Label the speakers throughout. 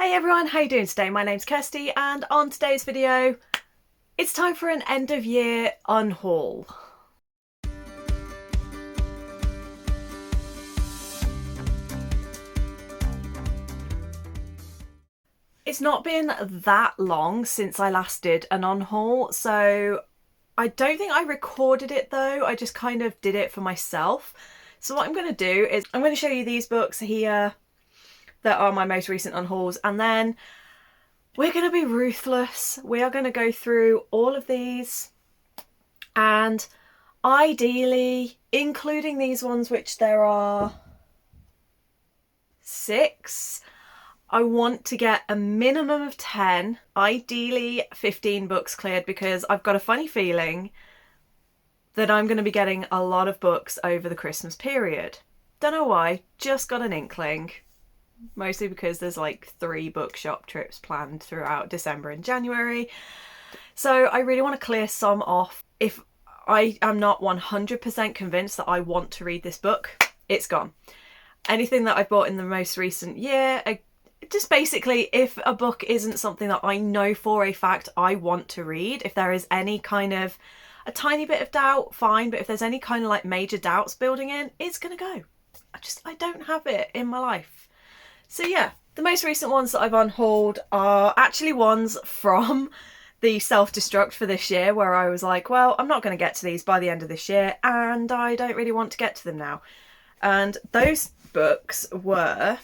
Speaker 1: Hey everyone, how you doing today? My name's Kirsty and on today's video, it's time for an end of year unhaul. It's not been that long since I last did an unhaul, so I don't think I recorded it though, I just kind of did it for myself. So what I'm going to do is I'm going to show you these books here that are my most recent unhauls, and then we're going to be ruthless. We are going to go through all of these and ideally, including these ones, which there are 6, I want to get a minimum of 10, ideally 15 books cleared, because I've got a funny feeling that I'm going to be getting a lot of books over the Christmas period. Don't know why, just got an inkling. Mostly because there's like 3 bookshop trips planned throughout December and January. So I really want to clear some off. If I am not 100% convinced that I want to read this book, it's gone. Anything that I've bought in the most recent year, just basically if a book isn't something that I know for a fact I want to read, if there is any kind of a tiny bit of doubt, fine, but if there's any kind of like major doubts building in, it's gonna go. I don't have it in my life. So yeah, the most recent ones that I've unhauled are actually ones from the self-destruct for this year, where I was like, well, I'm not going to get to these by the end of this year and I don't really want to get to them now. And those books were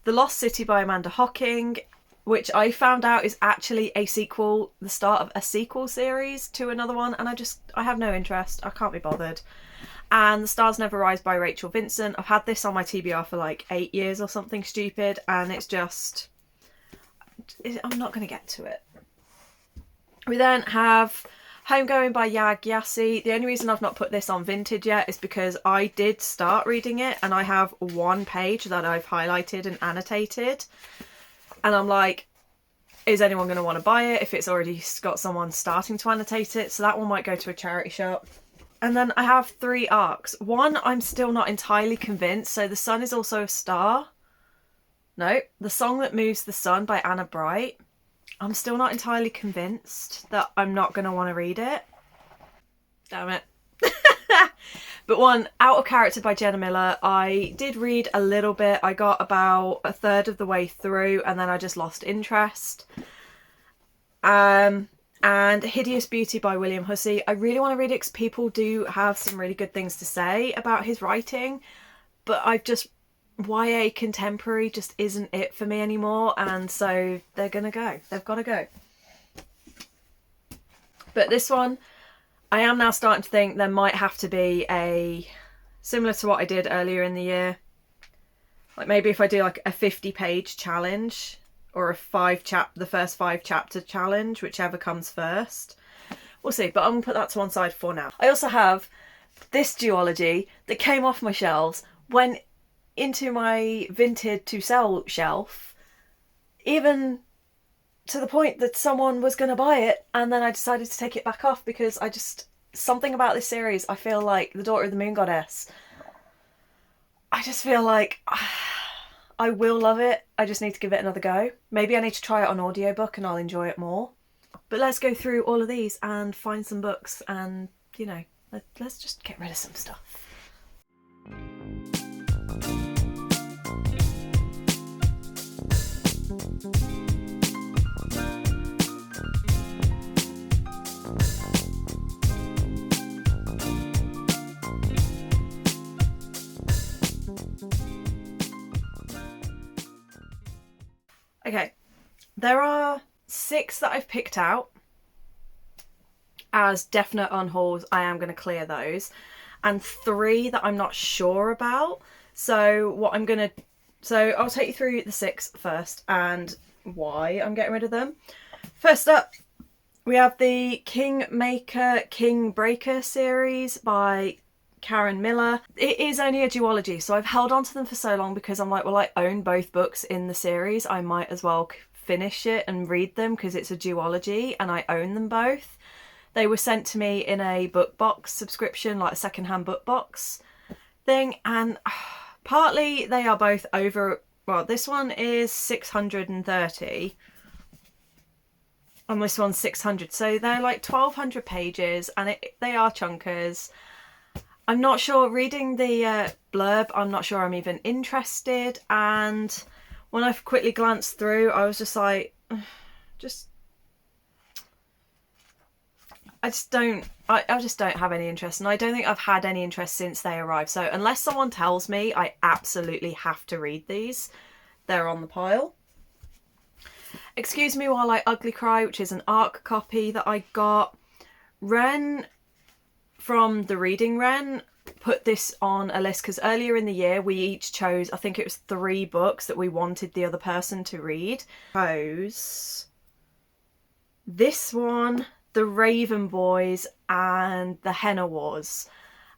Speaker 1: The Lost City by Amanda Hocking, which I found out is actually a sequel, the start of a sequel series to another one, and I have no interest, I can't be bothered. And The Stars Never Rise by Rachel Vincent. I've had this on my TBR for like 8 years or something stupid, and it's just, I'm not going to get to it. We then have Homegoing by Yag Yassi. The only reason I've not put this on Vinted yet is because I did start reading it and I have one page that I've highlighted and annotated. And I'm like, is anyone going to want to buy it if it's already got someone starting to annotate it? So that one might go to a charity shop. And then I have 3 arcs. One, I'm still not entirely convinced. So The Sun is Also a Star. No, The Song That Moves the Sun by Anna Bright. I'm still not entirely convinced that I'm not going to want to read it. Damn it. But one, Out of Character by Jenna Miller. I did read a little bit. I got about a third of the way through and then I just lost interest. And Hideous Beauty by William Hussey. I really want to read it because people do have some really good things to say about his writing, but YA contemporary just isn't it for me anymore, and so they're gonna go. They've got to go. But this one, I am now starting to think there might have to be a, similar to what I did earlier in the year, like maybe if I do like a 50-page challenge, or the first 5 chapter challenge, whichever comes first. We'll see, but I'm going to put that to one side for now. I also have this duology that came off my shelves, went into my Vinted to sell shelf, even to the point that someone was going to buy it, and then I decided to take it back off because something about this series, I feel like The Daughter of the Moon Goddess, I just feel like I will love it. I just need to give it another go. Maybe I need to try it on audiobook and I'll enjoy it more. But let's go through all of these and find some books and, you know, let's just get rid of some stuff. Okay, there are 6 that I've picked out as definite unhauls. I am going to clear those, and 3 that I'm not sure about. So I'll take you through the 6 first and why I'm getting rid of them. First up, we have the Kingmaker Kingbreaker series by Karen Miller. It is only a duology, so I've held on to them for so long because I'm like, well, I own both books in the series. I might as well finish it and read them because it's a duology and I own them both. They were sent to me in a book box subscription, like a secondhand book box thing, and partly they are both over well, this one is 630 and this one's 600, so they're like 1200 pages, and they are chunkers. I'm not sure, reading the blurb, I'm not sure I'm even interested, and when I quickly glanced through, I was just like, I just don't have any interest, and I don't think I've had any interest since they arrived. So unless someone tells me I absolutely have to read these, they're on the pile. Excuse Me While I Ugly Cry, which is an ARC copy that I got. Wren from the Reading Wren put this on a list because earlier in the year we each chose, I think it was 3 books that we wanted the other person to read. Chose this one, The Raven Boys, and The Henna Wars.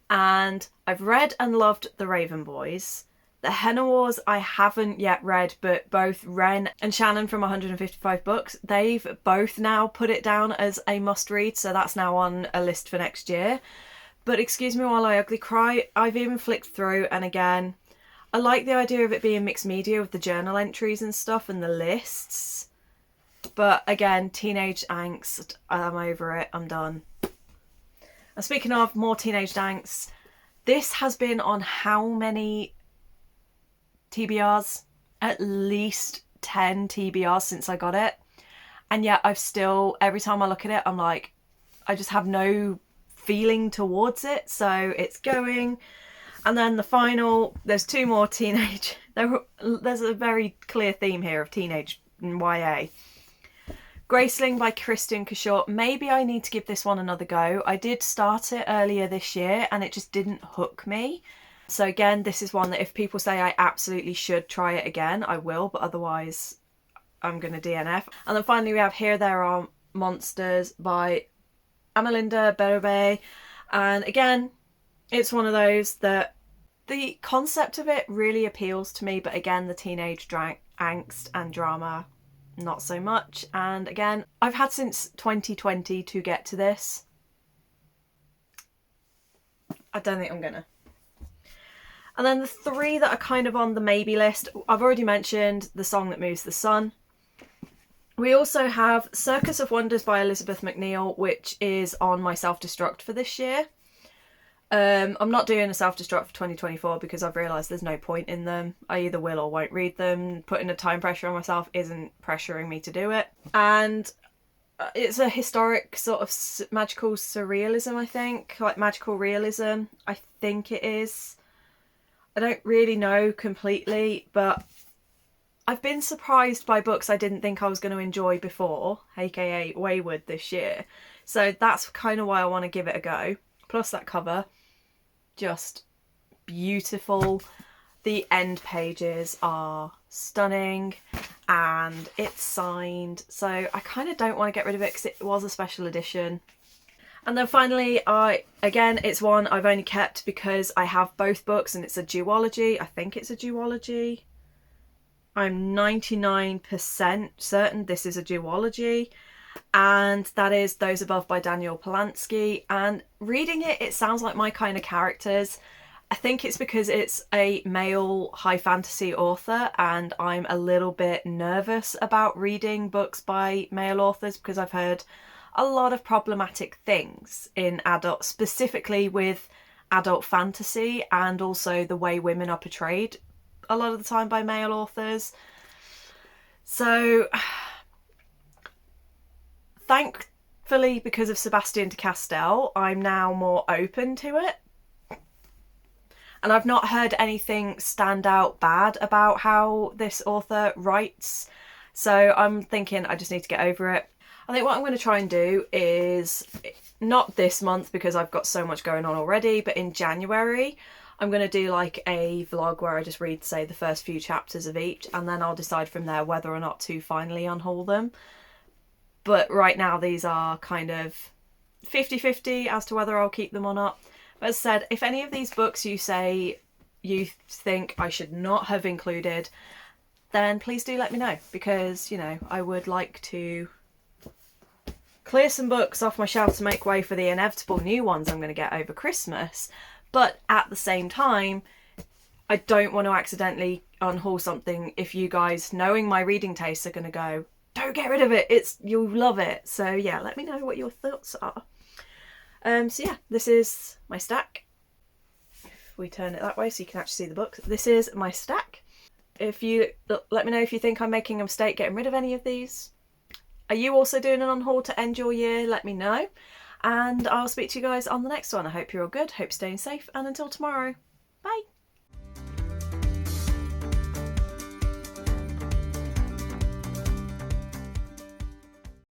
Speaker 1: And I've read and loved The Raven Boys. The Henna Wars I haven't yet read, but both Wren and Shannon from 155 Books, they've both now put it down as a must read, so that's now on a list for next year. But Excuse Me While I Ugly Cry, I've even flicked through, and again, I like the idea of it being mixed media with the journal entries and stuff and the lists. But again, teenage angst, I'm over it, I'm done. And speaking of more teenage angst, this has been on how many TBRs? At least 10 TBRs since I got it. And yet I've still, every time I look at it, I'm like, I just have no feeling towards it. So it's going. And then the final, there's 2 more teenage. There's a very clear theme here of teenage and YA. Graceling by Kristen Cashore. Maybe I need to give this one another go. I did start it earlier this year and it just didn't hook me. So again, this is one that if people say I absolutely should try it again, I will, but otherwise I'm going to DNF. And then finally we have Here There Are Monsters by Amalinda Berube. And again, it's one of those that the concept of it really appeals to me, but again, the teenage angst and drama, not so much. And again, I've had since 2020 to get to this. I don't think I'm gonna. And then the 3 that are kind of on the maybe list, I've already mentioned The Song That Moves the Sun. We also have Circus of Wonders by Elizabeth McNeil, which is on my self-destruct for this year. I'm not doing a self-destruct for 2024 because I've realised there's no point in them. I either will or won't read them. Putting a time pressure on myself isn't pressuring me to do it. And it's a historic sort of magical surrealism, I think. Like magical realism, I think it is. I don't really know completely, but I've been surprised by books I didn't think I was going to enjoy before, aka Wayward, this year. So that's kind of why I want to give it a go. Plus that cover, just beautiful. The end pages are stunning and it's signed. So I kind of don't want to get rid of it because it was a special edition. And then finally, again, it's one I've only kept because I have both books and it's a duology. I think it's a duology. I'm 99% certain this is a duology. And that is Those Above by Daniel Polanski. And reading it, it sounds like my kind of characters. I think it's because it's a male high fantasy author and I'm a little bit nervous about reading books by male authors because I've heard a lot of problematic things in adult, specifically with adult fantasy and also the way women are portrayed a lot of the time by male authors. So thankfully, because of Sebastian de Castell, I'm now more open to it. And I've not heard anything stand out bad about how this author writes. So I'm thinking I just need to get over it. I think what I'm going to try and do is, not this month because I've got so much going on already, but in January I'm going to do like a vlog where I just read, say, the first few chapters of each, and then I'll decide from there whether or not to finally unhaul them. But right now these are kind of 50-50 as to whether I'll keep them or not. But as I said, if any of these books you say you think I should not have included, then please do let me know, because, you know, I would like to clear some books off my shelf to make way for the inevitable new ones I'm going to get over Christmas. But at the same time, I don't want to accidentally unhaul something if you guys, knowing my reading tastes, are going to go, don't get rid of it, you'll love it. So yeah, let me know what your thoughts are. So yeah, this is my stack. If we turn it that way so you can actually see the book, this is my stack. If you let me know if you think I'm making a mistake getting rid of any of these. Are you also doing an unhaul to end your year? Let me know. And I'll speak to you guys on the next one. I hope you're all good, hope you're staying safe, and until tomorrow, bye.